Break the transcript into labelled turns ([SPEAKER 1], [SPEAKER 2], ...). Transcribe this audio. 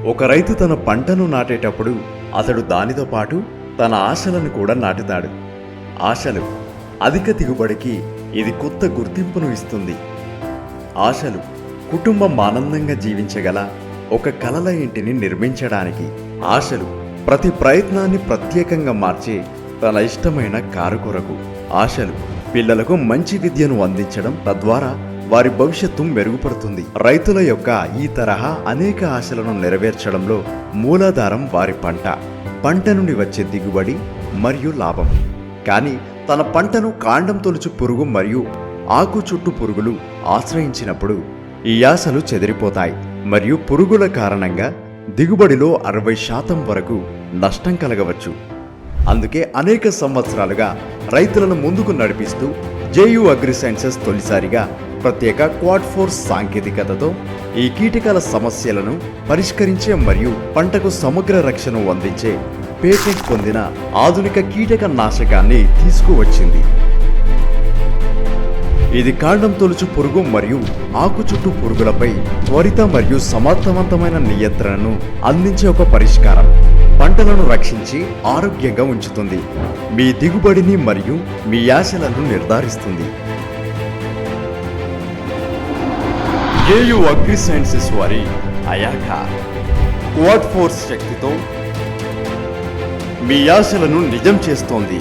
[SPEAKER 1] ఒక రైతు తన పంటను నాటేటప్పుడు అతడు దానితో పాటు తన ఆశలను కూడా నాటుతాడు. ఆశలు అధిక దిగుబడికి ఇది కొత్త గుర్తింపును ఇస్తుంది. ఆశలు కుటుంబం ఆనందంగా జీవించగల ఒక కలల ఇంటిని నిర్మించడానికి. ఆశలు ప్రతి ప్రయత్నాన్ని ప్రత్యేకంగా మార్చే తన ఇష్టమైన కారు కొరకు. ఆశలు పిల్లలకు మంచి విద్యను అందించడం, తద్వారా వారి భవిష్యత్తు మెరుగుపడుతుంది. రైతుల యొక్క ఈ తరహా అనేక ఆశలను నెరవేర్చడంలో మూలాధారం వారి పంట నుండి వచ్చే దిగుబడి మరియు లాభం. కానీ తన పంటను కాండం తొలుచు పురుగు మరియు ఆకు చుట్టూ పురుగులు ఆశ్రయించినప్పుడు ఈ ఆశలు చెదిరిపోతాయి మరియు పురుగుల కారణంగా దిగుబడిలో 60% వరకు నష్టం కలగవచ్చు. అందుకే అనేక సంవత్సరాలుగా రైతులను ముందుకు నడిపిస్తూ జేయు అగ్రిసైన్సెస్ తొలిసారిగా ప్రత్యేక క్వాడ్ ఫోర్స్ సాంకేతికతతో ఈ కీటకాల సమస్యలను పరిష్కరించే మరియు పంటకు సమగ్ర రక్షణను అందించే పేటెంట్ పొందిన ఆధునిక కీటక నాశకాన్ని తీసుకువచ్చింది. ఇది కాండం తొలుచు పురుగు మరియు ఆకు చుట్టూ పురుగులపై త్వరిత మరియు సమర్థవంతమైన నియంత్రణను అందించే ఒక పరిష్కారం. పంటలను రక్షించి ఆరోగ్యంగా ఉంచుతుంది, మీ దిగుబడిని మరియు మీ ఆశలను నిర్ధారిస్తుంది. జేయు అగ్రిసైన్సెస్ వారి అయాకా క్వాడ్ ఫోర్స్ శక్తితో మీ ఆశలను నిజం చేస్తోంది.